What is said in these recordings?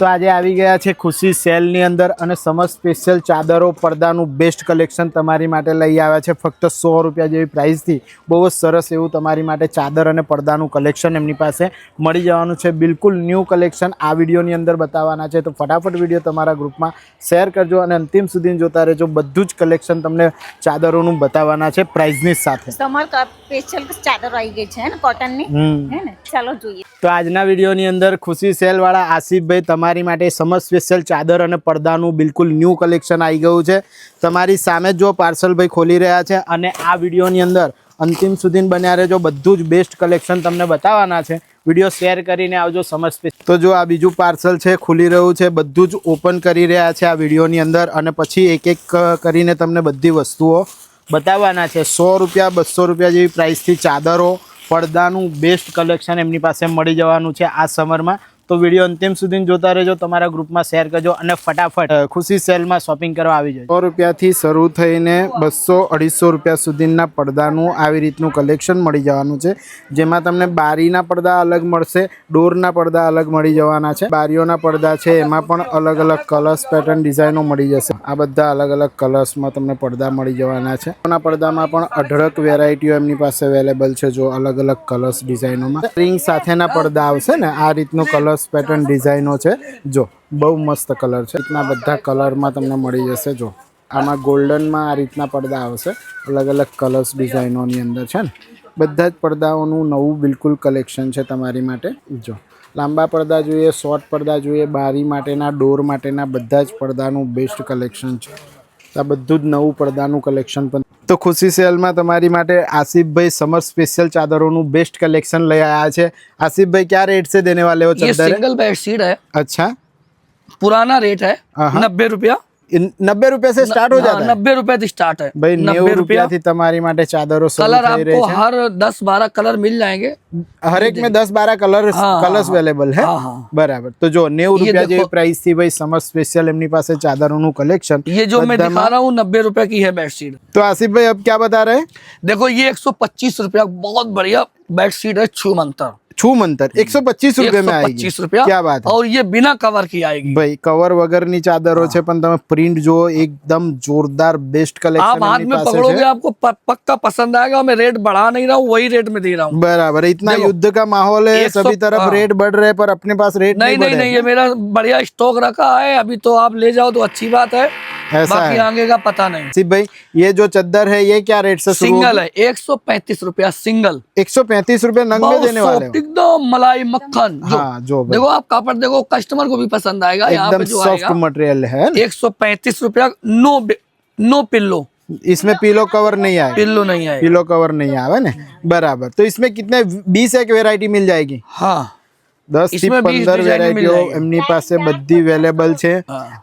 તો આજે આવી ગયા છે ખુશી સેલની અંદર અને સમર સ્પેશિયલ ચાદરો પડદાનું બેસ્ટ કલેક્શન તમારી માટે લઈ આવ્યા છે ફક્ત 100 રૂપિયા જેવી પ્રાઇસથી બહુ જ સરસ એવું તમારી માટે ચાદર અને પડદાનું કલેક્શન એમની પાસે મળી જવાનું છે બિલકુલ ન્યૂ કલેક્શન આ વિડીયોની અંદર બતાવવાના છે તો ફટાફટ વિડીયો તમારા ગ્રુપમાં શેર કરજો અને અંતિમ સુધી જોતા રહેજો બધું જ કલેક્શન તમને ચાદરોનું બતાવવાના છે પ્રાઇસની સાથે સમર સ્પેશિયલ ચાદર આવી ગઈ છે ને કોટનની હે ને ચાલો જોઈએ તો આજના વિડીયોની અંદર ખુશી સેલ વાળા આસિફભાઈ તમારી માટે સમર સ્પેશિયલ ચાદર અને પડદાનું બિલકુલ ન્યૂ કલેક્શન આવી ગયું છે તમારી સામે જો પાર્સલ ભાઈ ખોલી રહ્યા છે અને આ વિડીયોની અંદર અંતિમ સુધી બન્યા રહેજો બધું જ બેસ્ટ કલેક્શન તમને બતાવવાના છે વિડીયો શેર કરીને આવજો સમર સ્પેશિયલ તો જો આ બીજું પાર્સલ છે ખુલી રહ્યું છે બધું જ ઓપન કરી રહ્યા છે આ વિડીયોની અંદર અને પછી એક એક કરીને તમને બધી વસ્તુઓ બતાવવાના છે 100 રૂપિયા 200 રૂપિયા જેવી પ્રાઇસથી ચાદરો પડદાનું બેસ્ટ કલેક્શન એમની પાસે મળી જવાનું છે આ સમરમાં તો વિડીયો અંતિમ સુધી જોતા રહેજો તમારા ગ્રુપમાં શેર કરજો અને ફટાફટ ખુશી સેલમાં શોપિંગ કરવા આવી જજો 100 રૂપિયાથી શરૂ થઈને 200-250 રૂપિયા સુધીના પડદાનું આવી રીતનું કલેક્શન મળી જવાનું છે જેમાં તમને બારીના પડદા અલગ મળશે ડોરના પડદા અલગ મળી જવાના છે બારીઓના પડદા છે એમાં પણ અલગ અલગ કલર્સ પેટર્ન ડિઝાઇનો મળી જશે આ બધા અલગ અલગ કલર્સમાં તમને પડદા મળી જવાના છે આ પડદામાં પણ અઢળક વેરાયટીઓ એમની પાસે અવેલેબલ છે જો અલગ અલગ કલર્સ ડિઝાઇનોમાં રિંગ સાથેના પડદા આવશે ને આ રીતનું કલર્સ પેટર્ન ડિઝાઇનો છે જો બહુ મસ્ત કલર છે રીતના બધા કલરમાં તમને મળી જશે જો આમાં ગોલ્ડનમાં આ રીતના પડદા આવશે અલગ અલગ કલર્સ ડિઝાઇનોની અંદર છે ને બધા જ પડદાઓનું નવું બિલકુલ કલેક્શન છે તમારી માટે જો લાંબા પડદા જોઈએ શોર્ટ પડદા જોઈએ બારી માટેના ડોર માટેના બધા જ પડદાનું બેસ્ટ કલેક્શન છે આ બધું જ નવું પડદાનું કલેક્શન પણ તો ખુશી સેલમાં તમારી માટે આસિફભાઈ समर स्पेशल चादरों बेस्ट कलेक्शन ले आया है आसिफभाई क्या रेट से देने वाले हो ये सिंगल बेडशीट है अच्छा पुराना रेट है 90 रुपया 90 रुपया से स्टार्ट हो जाता है 90 रुपया से स्टार्ट है भाई 90 रुपया थी तुम्हारी माटे चादरों कलर आपको हर 10-12 कलर मिल जाएंगे हर एक में 10-12 कलर्स अवेलेबल है बराबर तो जो 90 रुपया जो प्राइस थी भाई समर स्पेशल एमनी पास चादरों कलेक्शन ये जो मैं दिखा रहा हूँ 90 रुपया की है बेडशीट तो आसिफ भाई अब क्या बता रहे हैं देखो ये 125 रुपया बहुत बढ़िया बेडशीट है छूमंतर 125 रुपए में आएगी 125 रुपया क्या बात है और ये बिना कवर की आएगी भाई कवर वगर नी चादरों છે પણ તમે પ્રિન્ટ જો एकदम जोरदार बेस्ट कलेक्शन आप हाथ में पकड़ोगे आपको पक्का पसंद आएगा मैं रेट बढ़ा नहीं रहा हूँ वही रेट में दे रहा हूँ बराबर इतना युद्ध का माहौल है सभी तरफ रेट बढ़ रहे पर अपने पास रेट नहीं ये मेरा बढ़िया स्टॉक रखा है अभी तो आप ले जाओ तो अच्छी बात है ऐसा बाकी है आगे का पता नहीं सिर्फ भाई ये जो चद्दर है ये क्या रेट से सिंगल है 135 रुपया सिंगल 135 रुपए नंग में देने वाले हो एकदम मलाई मक्खन जो देखो आप कापड़ देखो कस्टमर को भी पसंद आएगा यहाँ पे जो सॉफ्ट मटेरियल है 135 रुपया नो पिल्लो इसमें पिलो कवर नहीं आए पिल्लो नहीं आए पिलो कवर नहीं आवे ना बराबर तो इसमें कितने 20 एक वेरायटी मिल जाएगी हाँ 10 થી 15 વેરાયટીઓ એમની પાસે બધી અવેલેબલ છે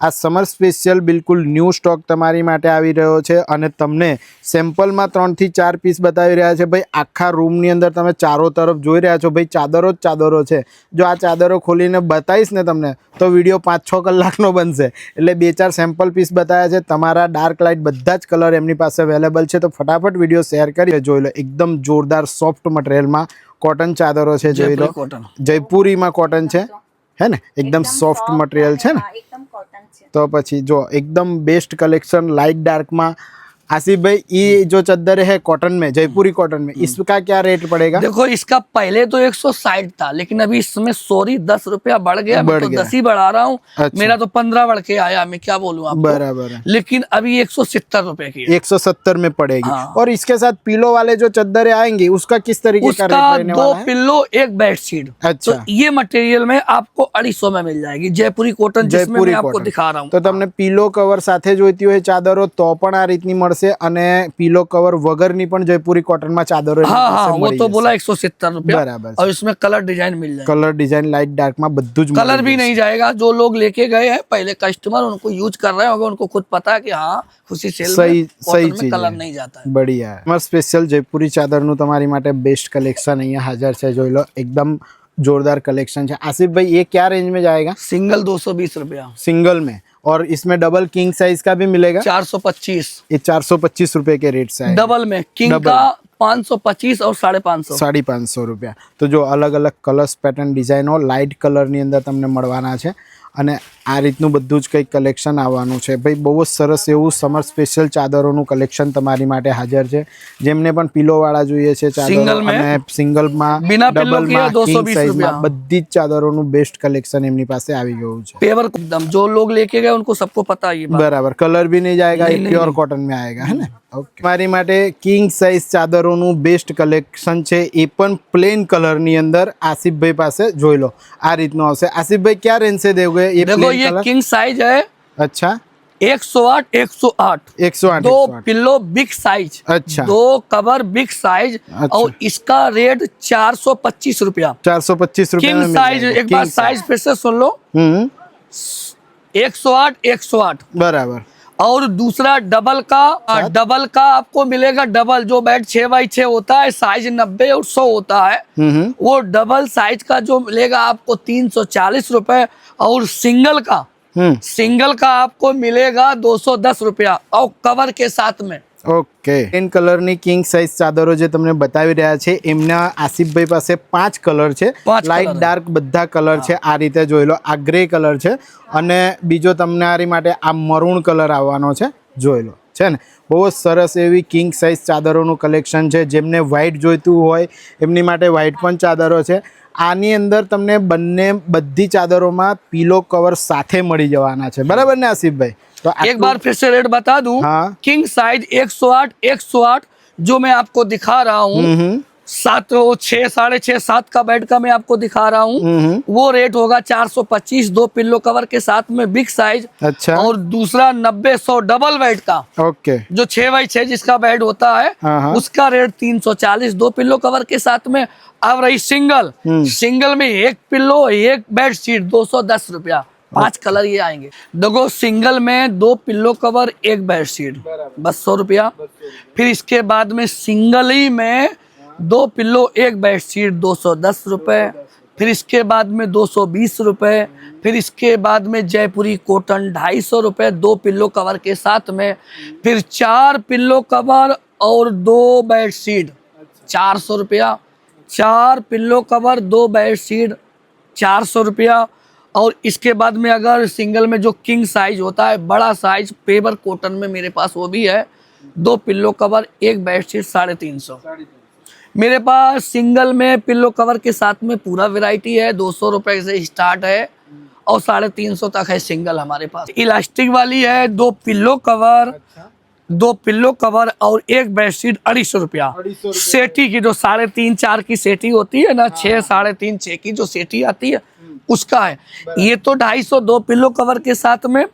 આ સમર સ્પેશિયલ બિલકુલ ન્યૂ સ્ટોક તમારી માટે આવી રહ્યો છે અને તમને સેમ્પલમાં 3 થી 4 પીસ બતાવી રહ્યા છે ભાઈ આખા રૂમની અંદર તમે ચારો તરફ જોઈ રહ્યા છો ભાઈ ચાદરો જ ચાદરો છે જો આ ચાદરો ખોલીને બતાવીશ ને તમને તો વિડીયો 5-6 કલાકનો બનશે એટલે 2-4 સેમ્પલ પીસ બતાવ્યા છે તમારા ડાર્ક લાઇટ બધા જ કલર એમની પાસે અવેલેબલ છે તો ફટાફટ વિડીયો શેર કરી જોઈ લો એકદમ જોરદાર સોફ્ટ મટીરિયલમાં कॉटन चादरों से जो लो जयपुरी में कॉटन है है ना एकदम सॉफ्ट मटेरियल है ना एकदम कॉटन છે तो પછી જો एकदम बेस्ट कलेक्शन लाइट डार्क में आसिफ भाई ये जो चद्दर है कॉटन में जयपुरी कॉटन में इसका क्या रेट पड़ेगा देखो इसका पहले तो 160 था लेकिन अभी इसमें 10 रुपया बढ़ गया मैं तो 10 ही बढ़ा रहा हूँ अच्छा। मेरा तो 15 बढ़ के आया मैं क्या बोलूँ आपको बराबर है लेकिन अभी 170 रुपए की 170 में पड़ेगी हाँ। और इसके साथ पिलो वाले जो चद्दरें आएंगे उसका किस तरीके का रेट रहने दो वाला है पिल्लो एक बेडशीट अच्छा तो ये मटेरियल में आपको 250 में मिल जाएगी जयपुरी कॉटन जिसमें मैं आपको दिखा रहा हूँ तो તમને પીલો કવર સાથે જોઈતી હોય ચાદરો તો પણ આ રીતની મળશે અને पीलो कवर वगर नी पण जयपुरी कॉटन में चादर वो तो बोला 170 रुपया बराबर और इसमें कलर डिजाइन मिल जाएगा कलर डिजाइन लाइट डार्क में बद्दू कलर भी नहीं जाएगा जो लोग लेके गए हैं पहले कस्टमर उनको यूज कर रहे होंगे उनको खुद पता है कि हाँ खुशी सेल सही में कलर नहीं जाता है बढ़िया है हमारा स्पेशल जयपुरी चादर नु तुम्हारी माटे बेस्ट कलेक्शन अहिया हाजर છે જોઈ લો एकदम जोरदार कलेक्शन है आसिफ भाई ये क्या रेंज में जाएगा सिंगल 220 रुपया सिंगल में और इसमें डबल किंग साइज का भी मिलेगा 425 ये 425 रुपए के रेट से है डबल में किंग का 525 और 550 550 रुपया तो जो अलग अलग कलर्स पेटर्न डिजाइन हो लाइट कलर ની અંદર તમને મળવાના છે અને આ રીતનું બધું જ કંઈક કલેક્શન આવવાનું છે ભાઈ. બહુ જ સરસ એવું સમર સ્પેશિયલ ચાદરોનું કલેક્શન તમારી માટે હાજર છે. જેમને પણ પિલોવાળા જોઈએ છે ચાદરો Single में? અને સિંગલમાં, बिना पिल्लो के ડબલમાં, 220 કિંગ સાઇઝમાં रुपया। બધી જ ચાદરોનું બેસ્ટ કલેક્શન એમની પાસે આવી ગયું છે. पेवर एकदम जो लोग लेके गए उनको सबको पता है ये बात। बराबर, कलर भी नहीं जाएगा, नहीं, प्योर कॉटन में आएगा, है ना. ओके, મારી માટે કિંગ સાઇઝ ચાદરોનું બેસ્ટ કલેક્શન છે, એ પણ પ્લેન કલરની અંદર આસિફભાઈ પાસે જોઈ લો. આ રીતનું આવશે. આસિફભાઈ क्या रेंज से दोगे ये देखो प्लेन ये कलर? किंग साइज है, अच्छा, 108 108 108 दो 108 पिल्लो बिग साइज, अच्छा। दो कवर बिग साइज, अच्छा। और इसका रेट 425 रुपया। 425 रुपये किंग साइज, एक बार साइज फिर से सुन लो, 108 108। बराबर, और दूसरा डबल का, डबल का आपको मिलेगा डबल, जो बेड 6x6 होता है, साइज 90 और 100 होता है, वो डबल साइज का जो मिलेगा आपको 340 रुपए। और सिंगल का आपको मिलेगा 210 रुपया, और कवर के साथ में। ઓકે, પ્લેન કલરની કિંગ સાઇઝ ચાદરો જે તમને બતાવી રહ્યા છે એમના આસિફભાઈ પાસે 5 કલર છે, લાઇટ ડાર્ક બધા કલર છે. આ રીતે જોઈ લો, આ ગ્રે કલર છે અને બીજો તમારી માટે આ મરૂન કલર આવવાનો છે, જોઈ લો, છે ને. બહુ જ સરસ એવી કિંગ સાઇઝ ચાદરોનું કલેક્શન છે. જેમને વ્હાઇટ જોઈતું હોય એમની માટે વ્હાઇટ પણ ચાદરો છે. આની અંદર તમને બધી ચાદરોમાં પીલો કવર સાથે મળી જવાના છે, બરાબર ને આસિફભાઈ? तो एक बार फिर से रेट बता दूं, हाँ। किंग साइज 108 108 जो मैं आपको दिखा रहा हूँ, 7 6 6.5 7 का बेड का मैं आपको दिखा रहा हूँ, वो रेट होगा 425, दो पिल्लो कवर के साथ में बिग साइज। अच्छा, और दूसरा 90-100 डबल बेड का, ओके, जो 6x6 जिसका बेड होता है, हाँ। उसका रेट 340, दो पिल्लो कवर के साथ में। अब रही सिंगल में एक पिल्लो एक बेड शीट 210 रुपया, 5 कलर ये आएंगे। देखो सिंगल में 2 पिल्लो कवर एक बेड शीट बस 100 रुपया। फिर इसके बाद में सिंगल ही में 2 पिल्लो एक बेड शीट 210 रुपए। फिर इसके बाद में 220 रुपए। फिर इसके बाद में जयपुरी कॉटन 250 रुपए, 2 पिल्लो कवर के साथ में। फिर 4 पिल्लो कवर और 2 बेड शीट 400 रुपया। 4 पिल्लो कवर 2 बेड शीट 400 रुपया। और इसके बाद में अगर सिंगल में जो किंग साइज होता है, बड़ा साइज पेपर कॉटन में मेरे पास वो भी है, 2 पिल्लो कवर एक बेडशीट 350। मेरे पास सिंगल में पिल्लो कवर के साथ में पूरा वैरायटी है, 200 रुपए से स्टार्ट है और 350 तक है सिंगल हमारे पास। इलास्टिक वाली है, 2 पिल्लो कवर, 2 पिल्लो कवर और एक बेडशीट 250 रुपया। सेटी की जो 3.5 4 की सेटी होती है ना, 6 3.5 6 की जो सेटी आती है उसका है ये, तो 250 2 पिल्लो कवर के साथ में।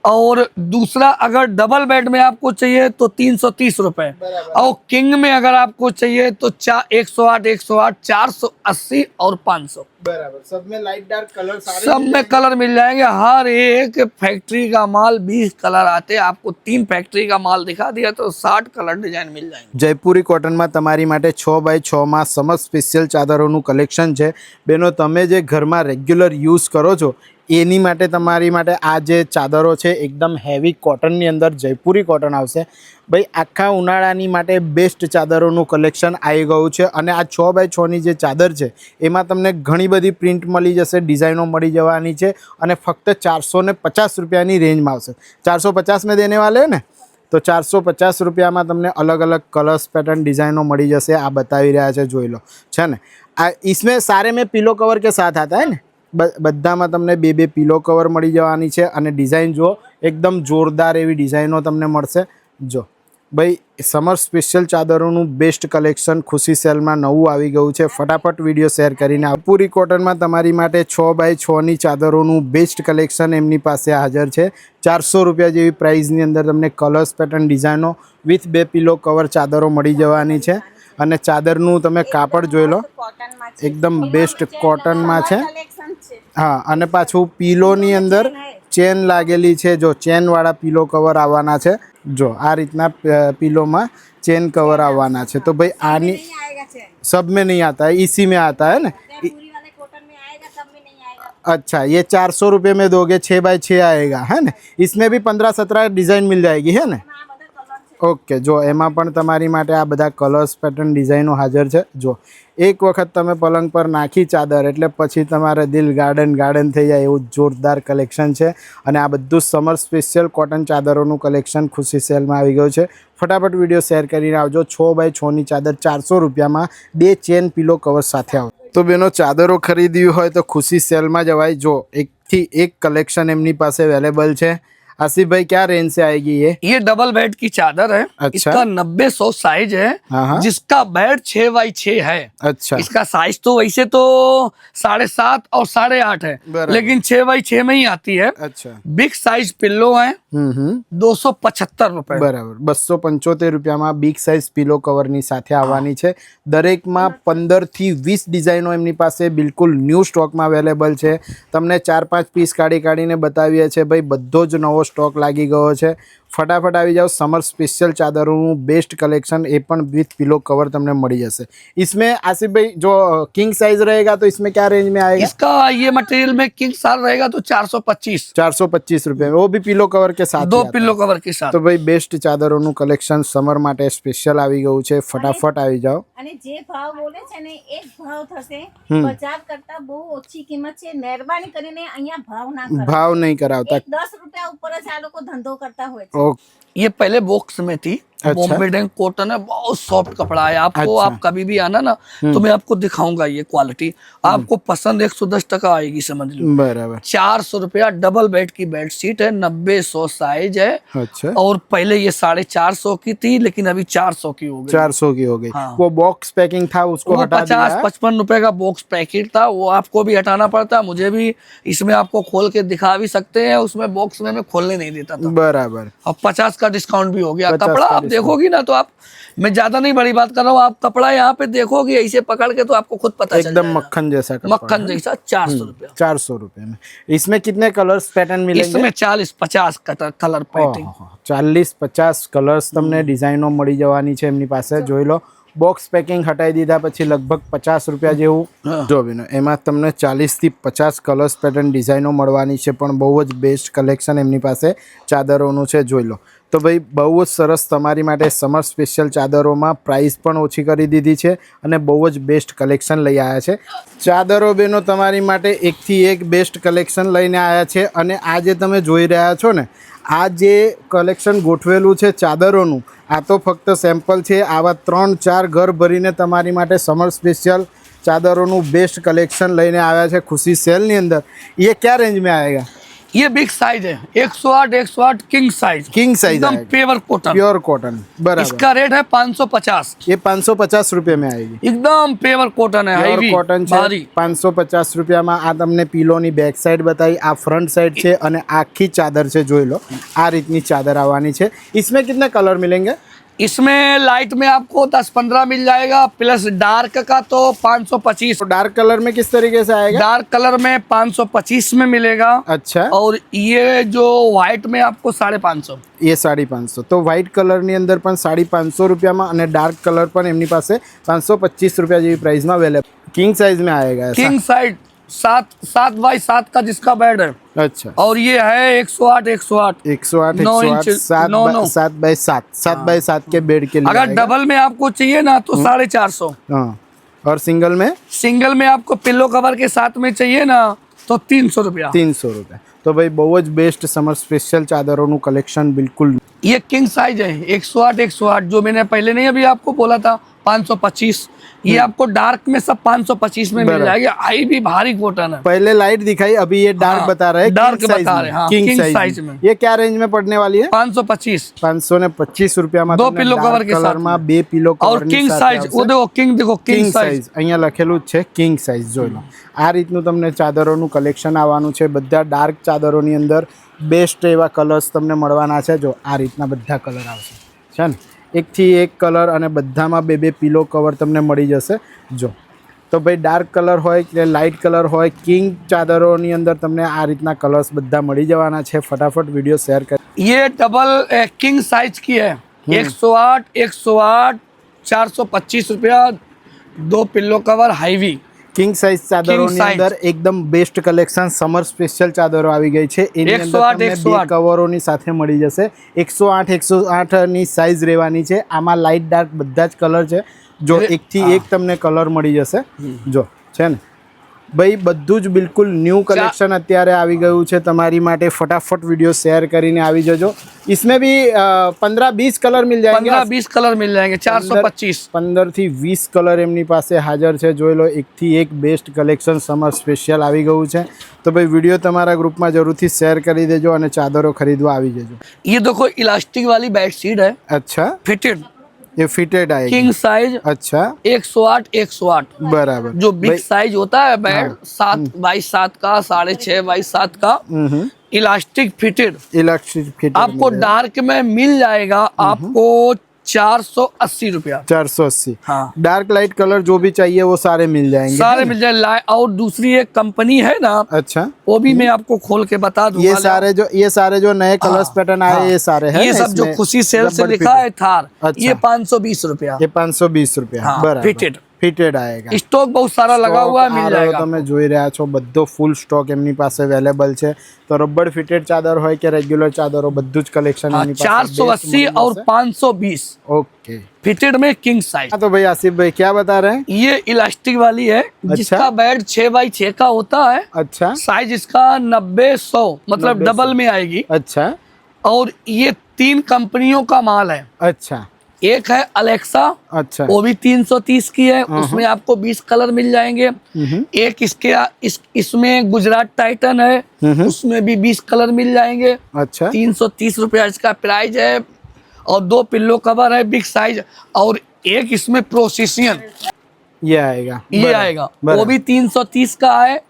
और दूसरा अगर डबल बेड में आपको चाहिए तो 330 रुपए, और किंग में अगर आपको चाहिए तो 108 108 480 और 500। बराबर, सब में लाइट डार्क कलर सब में कलर मिल जाएंगे। हर एक फैक्ट्री का माल 20 कलर आते हैं, आपको 3 फैक्ट्री का माल दिखा दिया तो 60 कलर डिजाइन मिल जाएंगे। जयपुरी कॉटन में तमारी माटे 6x6 में समर स्पेशियल चादरों कलेक्शन है। बेनो तमे जे घर में रेग्युलर यूज करो छो एनी माटे तमारी माटे आ जे चादरों है एकदम हेवी कॉटननी अंदर जयपुरी कॉटन आवशे भाई। आखा उनाळानी माटे बेस्ट चादरों कलेक्शन आई गयुं छे। अने आ 6x6 नी जे चादर है एमां तमने घणी बधी प्रिंट मळी जशे, डिजाइनों मळी जवानी छे अने फक्त 450 रुपयानी रेंज में आवशे। 450 में देने वाले हैं ने, तो 450 रुपया में तमने अलग अलग कलर्स पैटर्न डिजाइनों मळी जशे। आ बतावी रह्या छे, जोई लो, छे ने। आ इसमें सारे में पिलो कवर के साथ आता है ने, बधामां तमने 2 पिलो कवर मळी जवानी छे। अने डिजाइन जो एकदम जोरदार एवी डिजाइनों तमने मळशे। जो भाई समर स्पेशियल चादरों बेस्ट कलेक्शन खुशी सेल में नवुं आवी गयुं छे। फटाफट विडियो शेर करीने पूरी कॉटन में तमारी माटे 6x6 नी चादरों बेस्ट कलेक्शन एमनी पासे हाजर है। 400 रुपया जेवी प्राइसनी अंदर तमने कलर्स पैटर्न डिजाइनों विथ 2 पिलो कवर चादरों मळी जवानी छे। अने चादरनुं तमे कापड़ जोई लो, एकदम बेस्ट कॉटन में छे। हाँ, अने पाछुं पीलोनी अंदर चेन लागेली छे, जो चेन वाला पीलो कवर आवाना छे। जो आ रीतना पीलो में चेन कवर आवाना छे। तो भाई आनी सब में नहीं आता है, इसी में आता है ना। अच्छा, ये 400 रुपये में दोगे, 6x6 आएगा, है ना। इसमें भी 15-17 डिजाइन मिल जाएगी, है ना। ઓકે, જો એમાં પણ તમારી માટે આ બધા કલર્સ પેટર્ન ડિઝાઇનો હાજર છે. જો એક વખત તમે પલંગ પર નાખી ચાદર એટલે પછી તમારે દિલ ગાર્ડન થઈ જાય એવું જોરદાર કલેક્શન છે. અને આ બધું સમર સ્પેશિયલ કોટન ચાદરોનું કલેક્શન ખુશી સેલમાં આવી ગયું છે. ફટાફટ વિડીયો શેર કરીને આવજો. 6x6 ની ચાદર 400 રૂપિયામાં 2 ચેન પિલો કવર સાથે આવે. તો બેનો ચાદરો ખરીદવી હોય તો ખુશી સેલમાં જવાય. જો એકથી એક કલેક્શન એમની પાસે અવેलेबल છે. आसिफ भाई क्या रेंज से आएगी ये डबल बेड की चादर है. अच्छा. इसका 90-100 साइज है. हाँ. जिसका बेड 6x6 है. अच्छा. इसका साइज तो वैसे तो 7.5 और 8.5 है, लेकिन 6x6 में ही आती है. अच्छा. बिग साइज पिल्लो है 275 रुपए. बराबर 275 રૂપિયામાં બિગ સાઇઝ પિલો કવરની સાથે આવવાની છે. દરેકમાં 15 થી 20 ડિઝાઇનો એમની પાસે બિલકુલ ન્યૂ સ્ટોકમાં અવેલેબલ છે. તમને 4-5 પીસ કાઢીને બતાવીએ છે ભાઈ. બધો જ નવો સ્ટોક લાગી ગયો છે. फटाफट આવી જાओ. समर स्पेशल ચાદરોનું बेस्ट कलेक्शन એ પણ विथ पिलो कवर તમને મળી જશે. इसमें आसिफ भाई जो किंग साइज रहेगा तो इसमें क्या रेंज में आएगा? इसका ये मटेरियल में किंग साइज रहेगा तो 425 रुपए में, वो भी पिलो कवर के साथ. 2 पिलो कवर के साथ. तो भाई बेस्ट ચાદરોનું કલેક્શન સમર માટે સ્પેશિયલ આવી ગયું છે. ફટાફટ આવી જાઓ. અને જે ભાવ બોલે છે ને એ જ ભાવ થશે. બજાર કરતા બહુ ઓછી કિંમત છે. મહેરબાની કરીને અહીંયા ભાવ ના કરો. ભાવ નહીં કરાવતા. 10 રૂપિયા ઉપર જ આ લોકો ધંધો કરતા હોય છે. ये पहले बॉक्स में थी. अच्छा. बॉम्बे डेंग कॉटन है, बहुत सॉफ्ट कपड़ा है. आपको अच्छा. आप कभी भी आना ना तो मैं आपको दिखाऊंगा ये क्वालिटी. आपको पसंद 110% आएगी, समझ लो. बराबर. 400 रुपया डबल बेड की बेड शीट है. 90-100 साइज है. अच्छा. और पहले ये 450 की थी, लेकिन अभी 400 की हो गई. 400 की हो गई. हाँ. वो बॉक्स पैकिंग था उसको हटा दिया. 50-55 रुपए का बॉक्स पैकेट था, वो आपको भी हटाना पड़ता. मुझे भी इसमें आपको खोल के दिखा भी सकते हैं. उसमें बॉक्स में मैं खोलने नहीं देता था. बराबर. अब 50 का डिस्काउंट भी हो गया. 50 कपड़ा का आप देखोगी ना तो आप, मैं ज्यादा नहीं बड़ी बात कर रहा हूँ, आप कपड़ा यहाँ पे देखोगे ऐसे पकड़ के तो आपको खुद पता चल एकदम जाएगा. मक्खन जैसा कपड़ा. मक्खन जैसा 400 रुपया. 400 रुपए में. इसमें कितने कलर्स पैटर्न मिलेंगे? इसमें 40-50 કલર પેટર્ન. 40-50 કલર્સ તમને ડિઝાઇનો મળી જવાની છે એમની પાસે. જોઈ લો. બોક્સ પેકિંગ હટાવી દીધા પછી લગભગ 50 રૂપિયા જેવું જો બેનો એમાં તમને 40 થી 50 કલર્સ પેટર્ન ડિઝાઇનો મળવાની છે. પણ બહુ જ બેસ્ટ કલેક્શન એમની પાસે ચાદરોનું છે. જોઈ લો. તો ભાઈ બહુ જ સરસ તમારી માટે સમર સ્પેશિયલ ચાદરોમાં પ્રાઇસ પણ ઓછી કરી દીધી છે અને બહુ જ બેસ્ટ કલેક્શન લઈ આવ્યા છે. ચાદરો બેનો તમારી માટે એકથી એક બેસ્ટ કલેક્શન લઈને આવ્યા છે. અને આ જે તમે જોઈ રહ્યા છો ને, આ જે કલેક્શન ગોઠવેલું છે ચાદરોનું, આ તો ફક્ત સેમ્પલ છે. આવા 3-4 ઘર ભરીને તમારી માટે સમર સ્પેશિयल ચાદરોનું બેસ્ટ કલેક્શન લઈને આવ્યા છે ખુશી સેલની અંદર. ये क्या रेंज में आएगा? ये बिग साइज है 108 किंग साइज. एकदम प्योर कॉटन. Pure cotton. बराबर. इसका रेट है 550. ये 550 रुपये में आएगी. एकदम प्योर कॉटन है. प्योर कॉटन છે. 550 રૂપિયામાં આ તમને પિલોની બેક સાઈડ બતાવી. આ ફ્રન્ટ સાઈડ છે અને આખી ચાદર છે. જોઈ લો. આ રીતની ચાદર આવવાની છે. इसमें कितने कलर मिलेंगे? इसमें लाइट में आपको 10-15 मिल जाएगा, प्लस डार्क का तो 525. डार्क कलर में किस तरीके से आएगा? डार्क कलर में 525 में मिलेगा. अच्छा. और ये जो व्हाइट में आपको 550. ये 550. तो व्हाइट कलરની અંદર પણ 550 રૂપિયામાં અને डार्क कलर પણ એમની પાસે 525 रुपया જેવી પ્રાઇસમાં अवेलेबल. किंग साइज में आएगा ऐसा? किंग साइज 7x7 का जिसका बेड है. अच्छा. और ये है 108 7x7 के बेड के लिए. अगर डबल में आपको चाहिए ना तो 450. हाँ. और सिंगल में आपको पिलो कवर के साथ में चाहिए ना तो 300 रुपया. 300 रुपया. तो भाई बहुत बेस्ट समर स्पेशल चादरों कलेक्शन बिल्कुल. ये किंग साइज है 108 जो मैंने पहले नहीं अभी आपको बोला था 525. ये आपको डार्क में सब 525 में मिल जाएगा. आई भी भारी कॉटन है. पहले लाइट दिखाई, अभी ये डार्क बता रहे हैं. डार्क बता रहे हैं. किंग साइज में. ये क्या रेंज में पड़ने वाली है? 525 रुपया में. 2 पिलो कवर के साथ में 2 पिलो कवर और किंग साइज. वो देखो किंग साइज અહીંયા લખેલું છે કિંગ સાઇઝ. જોઈ લો. આ રીતનું તમને ચાદરોનું કલેક્શન આવવાનું છે. બધા ડાર્ક ચાદરોની અંદર બેસ્ટ એવા કલર્સ તમને મળવાના છે. જો આ રીતના બધા કલર આવશે છે ને. એકથી એક કલર અને બધામાં 2 પિલો કવર તમને મળી જશે. જો તો ભાઈ ડાર્ક કલર હોય કે લાઇટ કલર હોય, કિંગ ચાદરોની અંદર તમને આ રીતના કલર્સ બધા મળી જવાના છે. ફટાફટ વિડીયો શેર कर. ये डबल किंग साइज की है 108 425 रुपया. 2 pillow cover heavy. King size ચાદરોની અંદર એકદમ બેસ્ટ કલેક્શન સમર સ્પેશિયલ ચાદરો આવી ગઈ છે. એની અંદર તમને 2 કવરોની સાથે મળી જશે. 108 ની સાઇઝ રહેવાની છે. આમાં લાઇટ ડાર્ક બધા જ કલર છે. જો એકથી એક તમને કલર મળી જશે. જો છે ને ભાઈ, બધું જ બિલકુલ ન્યૂ કલેક્શન અત્યારે આવી ગયું છે તમારી માટે. ફટાફટ વિડીયો શેર કરીને આવી જજો. इसमें भी 15-20 કલર મિલ જાયંગે. 15-20 કલર મિલ જાયંગે. 425 15 થી 20 કલર એમની પાસે હાજર છે. જોઈ લો, એકથી એક બેસ્ટ કલેક્શન સમર સ્પેશિયલ આવી ગયું છે. તો ભાઈ વિડીયો તમારા ગ્રુપમાં જરૂરથી શેર કરી દેજો અને ચાદરો ખરીદવા આવી જજો. ये देखो इलास्टिक वाली बेडशीट है. अच्छा, फिटेड, ये फिटेड आएगी. King size. अच्छा, 108 बराबर. जो बिग साइज होता है बेड 7x7 का, 6.5x7 का, इलास्टिक फिटेड. इलास्टिक फिटेड आपको डार्क में मिल जाएगा आपको 480 रुपया. 480. हाँ, डार्क लाइट कलर जो भी चाहिए वो सारे मिल जाएंगे. सारे मिल जाए. और दूसरी एक कंपनी है ना, अच्छा, वो भी मैं आपको खोल के बता दूंगा. ये सारे जो नए कलर्स पैटर्न आए ये सारे हैं. ये सब जो खुशी सेल से लिखा है थार, ये 520 रुपया. ये 520 रुपया. बराबर. Fitted fitted આયેગા. સ્ટોક બહુ સારા લગા હુઆ હે, મિલ જાયેગા. તમે જોઈ રહ્યા છો બધો ફૂલ સ્ટોક એમની પાસે અવેલેબલ છે. તો રબર ફિટેડ ચાદર હોય કે રેગ્યુલર ચાદરો બધું જ કલેક્શન એમની પાસે 480 और 520. ओके, फिटेड में किंग साइज. तो भाई आसिफ भाई क्या बता रहे हैं? ये इलास्टिक वाली है. जिसका बेड 6x6 का होता है. अच्छा, साइज इसका 90-100 मतलब डबल में आएगी. अच्छा, और ये 3 कंपनियों का माल है. अच्छा, एक है अलेक्सा, अच्छा, वो भी 330 की है. उसमें आपको 20 कलर मिल जाएंगे. एक इसमें गुजरात टाइटन है, उसमें भी 20 कलर मिल जाएंगे. अच्छा, 330 रुपया इसका प्राइस है. और 2 पिल्लो कवर है बिग साइज. और एक इसमें प्रोसेसियन ये आएगा. ये आएगा, वो भी 330 का है.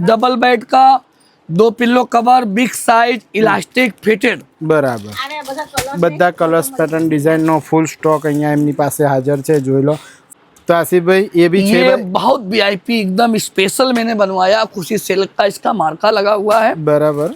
डबल बेड का, 2 pillow cover big size elastic fitted. બરાબર. આને આ બધા કલર બધા કલર્સ પેટર્ન ડિઝાઇન નો ફૂલ સ્ટોક અહીંયા એમની પાસે હાજર છે. જોઈ લો. तो आसिफ भाई ये भी ये बहुत VIP एकदम स्पेशल मैंने बनवाया. खुशी सेल का इसका मार्का लगा हुआ है. बराबर.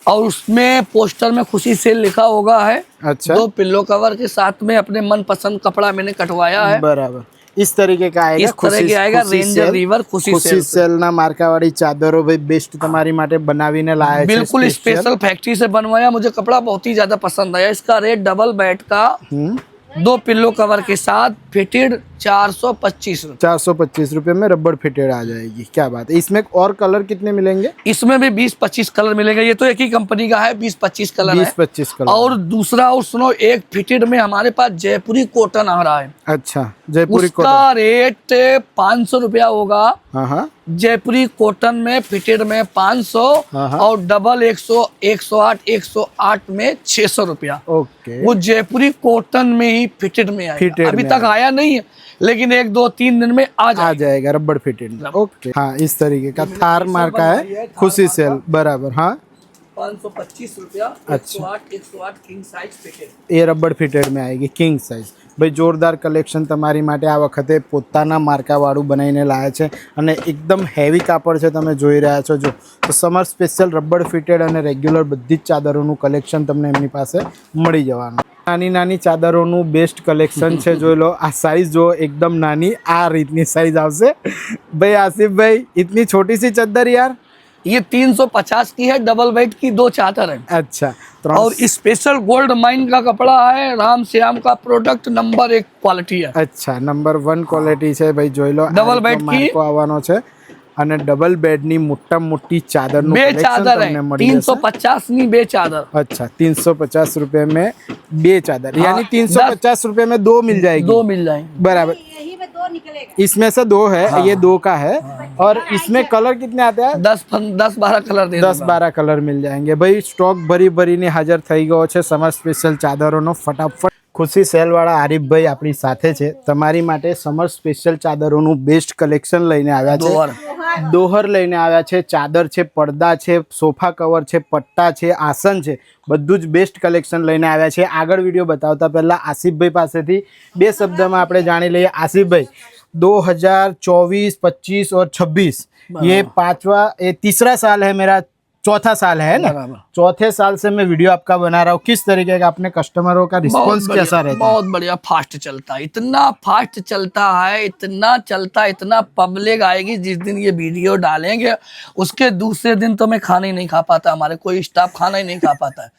और उसमें पोस्टर में खुशी सेल लिखा होगा है. अच्छा, 2 पिल्लो कवर के साथ में अपने मनपसंद कपड़ा मैंने कटवाया है. बराबर. इस तरीके का आएगा. इस तरह के आएगा. रेंजर रिवर खुशी सेल ना मार्कावाड़ी चादरों भाई बेस्ट तुम्हारी माटे बनावीने लाया है. बिल्कुल स्पेशल फैक्ट्री से बनवाया. मुझे कपड़ा बहुत ही ज्यादा पसंद आया. इसका रेट डबल बेड का 2 पिल्लो कवर के साथ फिटेड 425 रुपए में रबर फिटेड आ जाएगी. क्या बात है. इसमें और कलर कितने मिलेंगे? इसमें भी 20-25 कलर मिलेंगे. ये तो एक ही कंपनी का है. 20-25 कलर 20-25 कलर. और दूसरा और सुनो, एक फिटेड में हमारे पास जयपुरी कॉटन आ रहा है. अच्छा, जयपुरी उसका कॉटन रेट 500 रुपया होगा. हाँ हाँ, जयपुरी कॉटन में फिटेड में 500 और डबल 108 में 600 रुपया. ओके. वो जयपुरी कॉटन में ही फिटेड में आएगा. अभी तक आया नहीं है, लेकिन 1-2-3 दिन में आ जाएगा रबर फिटेड. ओके. हाँ, इस तरीके का थार मार्का है. खुशी सेल. बराबर. हाँ, 525 रुपया. अच्छा, 108 किंग साइज फिटेड. ये रबर फिटेड में आएगी किंग साइज. भाई जोरदार कलेक्शन તમારી માટે આ વખતે પોતાના માર્કાવાળું બનાવીને લાયા છે અને એકદમ હેવી કાપડ છે. તમે જોઈ રહ્યા છો. જો તો સમર સ્પેશિયલ રબર ફિટેડ અને રેગ્યુલર બધી જ ચાદરોનું કલેક્શન તમને એમની પાસે મળી જવાનું. નાની નાની ચાદરોનું બેસ્ટ કલેક્શન છે. જોઈ લો. આ સાઈઝ જો એકદમ નાની આ રીતની સાઈઝ આવશે. ભાઈ આસિફ ભાઈ, इतनी छोटी सी चादर यार. ये 350 की है. डबल बेड की 2 चादर है. अच्छा. और स्पेशल गोल्ड माइन का कपड़ा है. राम श्याम का प्रोडक्ट नंबर 1 क्वालिटी है. अच्छा, नंबर 1 क्वालिटी છે ભાઈ. જોઈ લો. ડબલ બેડ की આવવાનો છે અને ડબલ બેડની મોટા મોટી ચાદરનું બે કલેક્શન ચાદર તમને है. મળી જશે. 350 ની 2 चादर. अच्छा, 350 रुपए में 2 चादर. यानी 350 रुपए में 2 मिल जाएगी. 2 मिल जाएंगे. बराबर. यही में 2 निकलेगा. इसमें से 2 है. ये 2 का है. और इसमें कलर कितने आते हैं? 10-12 कलर दे 10-12 कलर मिल जाएंगे. भाई स्टॉक ભરીને હાજર થઈ ગયો છે સમર સ્પેશિયલ ચાદરોનો. ફટાફટ ખુશી સેલ વાળા આરીફભાઈ આપણી સાથે છે. તમારી માટે સમર સ્પેશિયલ ચાદરોનું બેસ્ટ કલેક્શન લઈને આવ્યા છે. દોહર લઈને આવ્યા છે. ચાદર છે, પડદા છે, સોફા કવર છે, પટ્ટા છે, આસન છે, બધું જ બેસ્ટ કલેક્શન લઈને આવ્યા છે. આગળ વિડીયો બતાવતા પહેલા આસિફભાઈ પાસેથી 2 શબ્દમાં આપણે જાણી લઈએ. આસિફભાઈ, 2024, 25 और 26 ये तीसरा साल है मेरा चौथा साल है ना? बराबर। चौथे साल से मैं वीडियो आपका बना रहा हूँ, किस तरीके का अपने कस्टमरों का रिस्पॉन्स कैसा रहता है? बहुत बढ़िया, फास्ट चलता है, इतना फास्ट चलता है, इतना चलता है, इतना पब्लिक आएगी। जिस दिन ये वीडियो डालेंगे उसके दूसरे दिन तो मैं खाना ही नहीं खा पाता, हमारे कोई स्टाफ खाना ही नहीं खा पाता है,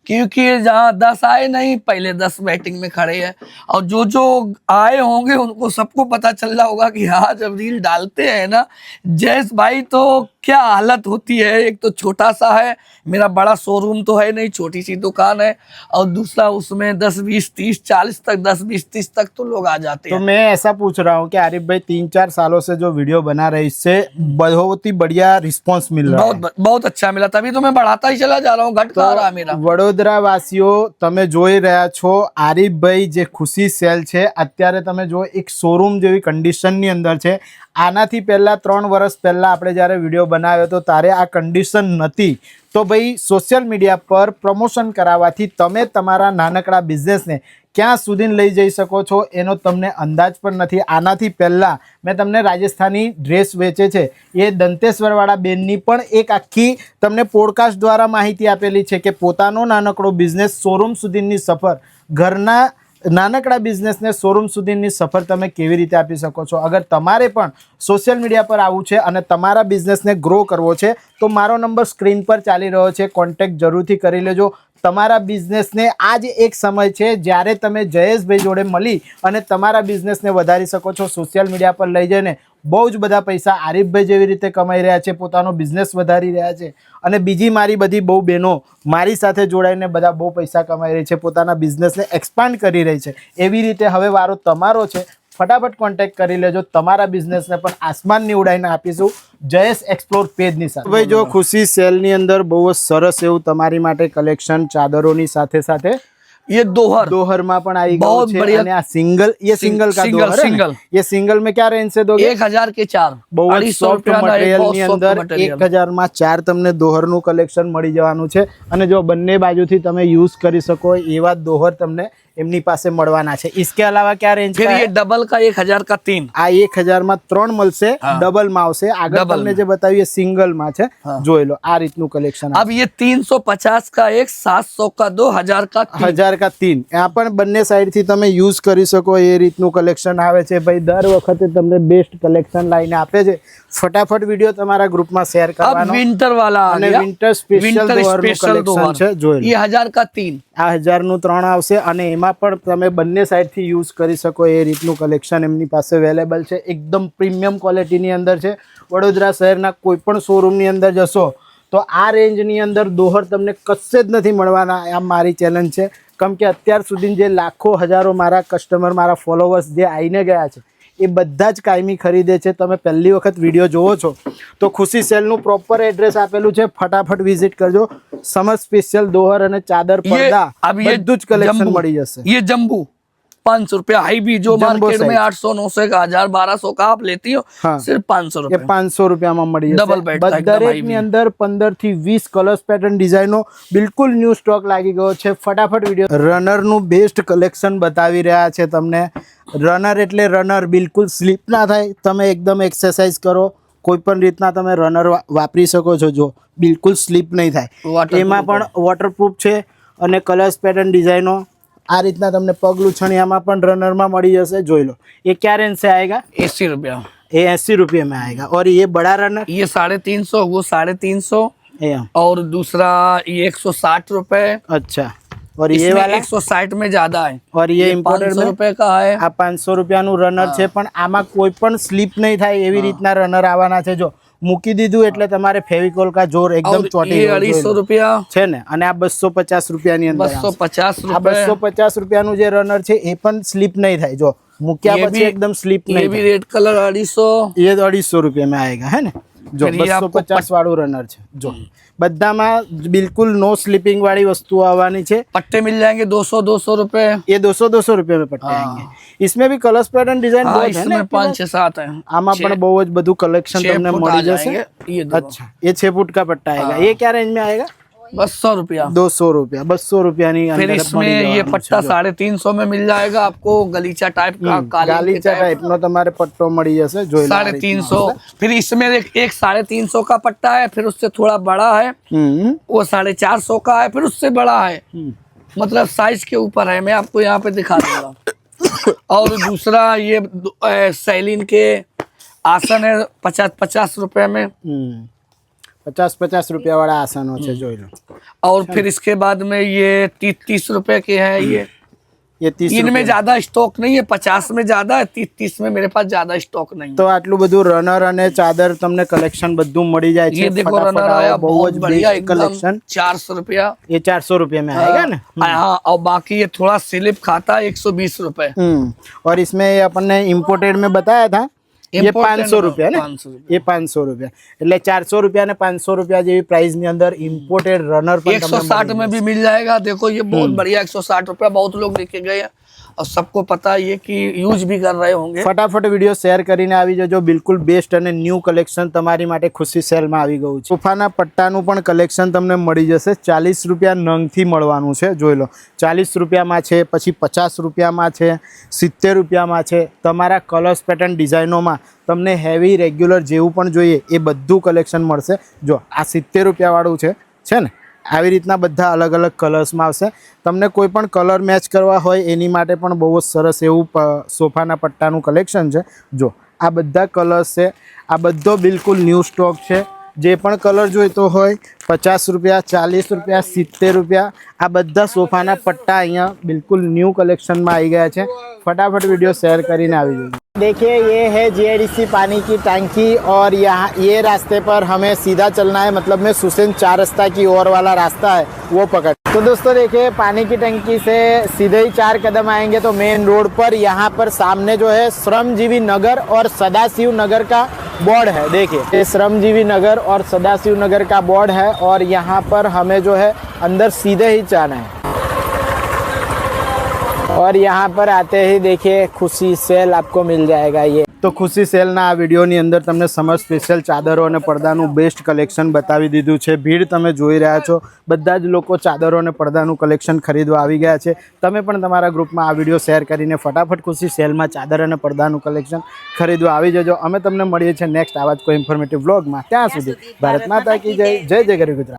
क्योंकि जहाँ 10 आए नहीं, पहले 10 वेटिंग में खड़े हैं। और जो जो आए होंगे उनको सबको पता चल रहा होगा कि हाँ, जब रील डालते हैं ना जयेश भाई तो क्या हालत होती है। एक तो छोटा सा है, मेरा बड़ा शोरूम तो है नहीं, छोटी सी दुकान है, और दूसरा उसमें 10 20 30 40 तक 10 20 30 तक तो लोग आ जाते तो हैं। मैं ऐसा पूछ रहा हूँ कि आरिफ भाई 3-4 सालों से जो वीडियो बना रहे, इससे बहुत ही बढ़िया रिस्पॉन्स मिल रहा है। बहुत अच्छा मिला, तभी तो मैं बढ़ाता ही चला जा रहा हूँ, घट कहाँ रहा मेरा। વડોદરા વાસીઓ તમે જોઈ રહ્યા છો, આરિફભાઈ જે ખુશી સેલ છે અત્યારે તમે જો એક શોરૂમ જેવી કન્ડિશનની અંદર છે. આનાથી પહેલા 3 વર્ષ પહેલા આપણે જ્યારે વિડીયો બનાવ્યો તો ત્યારે આ કન્ડિશન નહોતી. તો ભાઈ સોશિયલ મીડિયા પર પ્રમોશન કરાવવાથી તમે તમારા નાનકડા બિઝનેસને ક્યાં સુધી લઈ જઈ શકો છો એનો તમને અંદાજ પણ નથી. આનાથી પહેલાં મેં તમને રાજસ્થાની ડ્રેસ વેચે છે એ દંતેશ્વરવાળા બેનની પણ એક આખી તમને પોડકાસ્ટ દ્વારા માહિતી આપેલી છે કે પોતાનો નાનકડો બિઝનેસ શોરૂમ સુધીની સફર, ઘરના નાનકડા બિઝનેસને શોરૂમ સુધીની સફર તમે કેવી રીતે આપી શકો છો. અગર તમારે પણ સોશિયલ મીડિયા પર આવવું છે અને તમારા બિઝનેસને ગ્રો કરવો છે તો મારો નંબર સ્ક્રીન પર ચાલી રહ્યો છે, કોન્ટેક્ટ જરૂરથી કરી લેજો. તમારા બિઝનેસને આ જ એક સમય છે જ્યારે તમે જયેશભાઈ જોડે મળી અને તમારા બિઝનેસને વધારી શકો છો. સોશિયલ મીડિયા પર લઈ જઈને બહુ જ બધા પૈસા આરિફભાઈ જેવી રીતે કમાઈ રહ્યા છે, પોતાનો બિઝનેસ વધારી રહ્યા છે. અને બીજી મારી બધી બહુ બહેનો મારી સાથે જોડાઈને બધા બહુ પૈસા કમાઈ રહી છે, પોતાના બિઝનેસને એક્સપાન્ડ કરી રહી છે. એવી રીતે હવે વારો તમારો છે. ફટાફટ કોન્ટેક્ટ કરી લેજો, તમારા બિઝનેસને પણ આસમાનની ઉડાઈને આપીશું જયેશ એક્સપ્લોર પેજની સાથે. ભાઈ જો ખુશી સેલની અંદર બહુ જ સરસ એવું તમારી માટે કલેક્શન ચાદરોની સાથે સાથે ये दोहर दोहर પણ આવી बहुत ગયું છે. बढ़िया। અને આ સિંગल, ये सिंगल का सिंगल, दोहर है ना? सिंगल। ये सिंगल में क्या रेंज से दोगे? 1000 के 4, બહુ જ 250 સોફ્ટ રૂપિયાના એક મટીરિયલ બહુ ની soft અંદર material। 1000 માં 4 તમને દોહરનું કલેક્શન મળી જવાનું છે. અને જો બંને બાજુથી તમે યુઝ કરી શકો એવા દોહર તમને એમની પાસે મળવાના છે. इसके अलावा क्या रेंज फिर का ये है? डबल का 1000 का 3, આ 1000 માં 3 મળશે, हाँ। ડબલ માં આવશે. આગળ Double તમને में। જે બતાવ્યું એ સિંગલ માં છે, हाँ। જોઈ લો આ રીતનું કલેક્શન. अब ये 350 का एक, 700 का 2, 1000 का 3। 1000 का 3 આ પણ બંને સાઈડ થી તમે યુઝ કરી શકો એ રીતનું કલેક્શન આવે છે. ભાઈ દર વખતે તમને બેસ્ટ કલેક્શન લાઈને આપે છે. ફટાફટ વિડિયો તમારા ગ્રુપમાં શેર अब કરવાનો. विंटर वाला आ અને गया, વિન્ટર સ્પેશિયલ દોહરનું કલેક્શન છે, જોઈ લો. ये 1000 का 3। આ 1000 નું 3 આવશે અને એમાં પણ તમે બંને સાઈડ થી યુઝ કરી શકો એ રીતનું કલેક્શન એમની પાસે અવેલેબલ છે. એકદમ પ્રીમિયમ ક્વોલિટીની અંદર છે. વડોદરા શહેરના કોઈ પણ શોરૂમની અંદર જશો તો આ રેન્જની અંદર દોહર તમને કશે જ નથી મળવાના. આ મારી ચેલેન્જ છે, કેમ કે અત્યાર સુધી જે લાખો હજારો મારા કસ્ટમર, મારા ફોલોવર્સ જે આવીને ગયા છે એ બધા જ કાયમી ખરીદે છે. તમે પહેલી વખત વિડીયો જોવો છો તો ખુશી સેલનું પ્રોપર એડ્રેસ આપેલું છે, ફટાફટ વિઝિટ કરજો. સમર સ્પેશિયલ દોહર અને ચાદર, પડદા अब ये બધું જ કલેક્શન जम्बू, મળી જશે. ये जम्बू 500 रुपया, हाई भी जो जम्बो मार्केट में size। 800 900 का 1000 1200 का आप लेती हो, हाँ। सिर्फ 500 એ रुपया। 500 રૂપિયામાં મળી Double જશે. bed था, एकदम દરેકની heavy। અંદર 15 થી 20 કલર્સ પેટર્ન ડિઝાઇનો બિલકુલ ન્યૂ સ્ટોક લાગી ગયો છે. ફટાફટ વિડીયો. રનરનું બેસ્ટ કલેક્શન બતાવી રહ્યા છે તમને. રનર એટલે રનર, બિલકુલ સ્લીપ ના થાય. તમે એકદમ એક્સરસાઇઝ કરો, કોઈ પણ રીતના તમે રનર વાપરી શકો છો. જો બિલકુલ સ્લીપ નહીં થાય. Waterproof એમાં પણ વોટરપ્રૂફ છે અને કલર્સ પેટર્ન ડિઝાઇનો આ રીતના તમને પગ લૂછણિયામાં પણ રનરમાં મળી જશે. જોઈ લો. ये क्या रेंज से आएगा? 80 रुपया। ये 80 रुपये में आएगा. और ये बड़ा रनर ये 350, वो 350, ये और दूसरा ये 160 रुपए। अच्छा. और ये इसमें वाला 160 में ज्यादा है, और ये इम्पोर्टेड 500 में रुपए का है। આ 500 રૂપિયાનું રનર છે, પણ આમાં કોઈ પણ સ્લીપ નહીં થાય એવી રીતના રનર આવવાના છે. જો મૂકી દીધું એટલે તમારે ફેવિકોલ કા જોર એકદમ और ચોટી ये ગયું. 250 रुपया, છે ને. અને આ 250 રૂપિયાની અંદર આવશે. 250 આ रुपए। 250 રૂપિયાનું જે રનર છે એ પણ સ્લીપ નહીં થાય. જો મૂક્યા ये પછી भी એકદમ સ્લીપ ये નહીં भी થાય. Red colour 250। ये 250 रुपये में आएगा, है ना. जो फिर ये आपको 250 વાળું રનર છે. જો બધામાં બિલકુલ નો સ્લીપિંગ વાળી વસ્તુઓ આવવાની છે. पट्टे मिल जाएंगे 200 रुपए। ये 200 रुपये में पट्टे आएंगे. इसमें भी कलर्स पैटर्न डिजाइन हाँ, बहुत है ना इसमें 5 6 7 है। આમાં પણ બહુ જ બધું કલેક્શન 6 તમને फुट મળી आ જશે. जाएंगे। ये देखो, अच्छा, ये 6 फुट का पट्टा आएगा. ये क्या रेंज में आएगा? 200 रुपया। 200 रुपया, 200 रुपया नहीं। फिर इसमें ये पट्टा 350 में मिल जाएगा आपको, गलीचा टाइप का, गालीचा टाइप नो तुम्हारे पट्टो मड़ी जैसे जो 350। फिर इसमें एक 350 का पट्टा है, फिर उससे थोड़ा बड़ा है, वो 450 का है, फिर उससे बड़ा है, मतलब साइज के ऊपर है। मैं आपको यहाँ पे दिखा दूंगा। और दूसरा ये सैलिन के आसन है 50 रुपए में। 50 रुपया वाला आसन हो जोई लो। और फिर इसके बाद में ये 30 रुपए के हैं। ये 30 इनमें ज्यादा स्टॉक नहीं है, 50 में ज्यादा है, 30 में मेरे पास ज्यादा स्टॉक नहीं है। तो आटलू બધું રનર અને ચાદર તમને કલેક્શન બધું મળી જાય છે। ये देखो रनर आया, बहुत बढ़िया एकदम कलेक्शन। 400 रुपया। ये 400 रुपये में आएगा ना। हाँ, और बाकी ये थोड़ा स्लिप खाता है 120 रुपए। और इसमें ये अपन ने इम्पोर्टेड में बताया था ये 500 रुपया ना। 500 रुपया। ये 500 रुपया એટલે 400 रुपया ने 500 रुपया જેવી प्राइस ની અંદર इम्पोर्टेड रनर पर 160 में भी मिल जाएगा। देखो ये बहुत बढ़िया 160 रुपया, बहुत लोग लेके गए हैं और सबको पता है ये कि यूज भी कर रहे होंगे। फटाफट वीडियो शेयर કરીને આવી જજો। બિલકુલ બેસ્ટ અને ન્યૂ કલેક્શન તમારી માટે ખુશી સેલમાં આવી ગયું છે। સોફાના પટ્ટાનું પણ કલેક્શન તમને મળી જશે। 40 રૂપિયા નંગથી મળવાનું છે, જોઈ લો। 40 રૂપિયામાં છે, પછી 50 રૂપિયામાં છે, 70 રૂપિયામાં છે। તમારા કલર્સ પેટર્ન ડિઝાઇનોમાં તમને હેવી રેગ્યુલર જેવું પણ જોઈએ એ બધું કલેક્શન મળશે। જો આ 70 રૂપિયાવાળું છે ને, આવી રીતના બધા અલગ અલગ કલર્સમાં આવશે। તમને કોઈ પણ કલર મેચ કરવા હોય એની માટે પણ બહુ જ સરસ એવું સોફાના પટ્ટાનું કલેક્શન છે। જો આ બધા કલર્સ છે, આ બધો બિલકુલ ન્યૂ સ્ટોક છે। જે પણ કલર જોઈતો હોય 50 રૂપિયા, 40 રૂપિયા, 70 રૂપિયા, આ બધા સોફાના પટ્ટા અહીંયા બિલकुल ન્યૂ કલેક્શનમાં આવી ગયા છે। फटाफट वीडियो शेयर કરીને આવી જજો। देखिए ये है जीआईडीसी पानी की टंकी और यहाँ ये रास्ते पर हमें सीधा चलना है, मतलब में सुसेन 4 रास्ता की ओर वाला रास्ता है वो पकड़। तो दोस्तों देखिए पानी की टंकी से सीधे ही 4 कदम आएंगे तो मेन रोड पर यहाँ पर सामने जो है श्रमजीवी नगर और सदाशिव नगर का बोर्ड है। देखिए ये श्रमजीवी नगर और सदाशिव नगर का बोर्ड है और यहाँ पर हमें जो है अंदर सीधे ही जाना है। और यहाँ पर आते ही देखिए खुशी सेल आपको मिल जाएगा। ये तो खुशी સેલના આ વિડીયોની અંદર તમને સમર સ્પેશિયલ ચાદરો અને પડદાનું બેસ્ટ કલેક્શન બતાવી દીધું છે। ભીડ તમે જોઈ રહ્યા છો, બધા જ લોકો ચાદરો અને પડદાનું કલેક્શન ખરીદવા આવી ગયા છે। તમે પણ તમારા ગ્રુપમાં આ વિડીયો શેર કરીને ફટાફટ ખુશી સેલમાં ચાદર અને પડદાનું કલેક્શન ખરીદવા આવી જજો। અમે તમને મળીએ છીએ નેક્સ્ટ આવા જ કોઈ ઇન્ફોર્મેટિવ વ્લોગમાં। ત્યાં સુધી ભારત માતા કી જય, જય જય ગરવી ગુજરાત।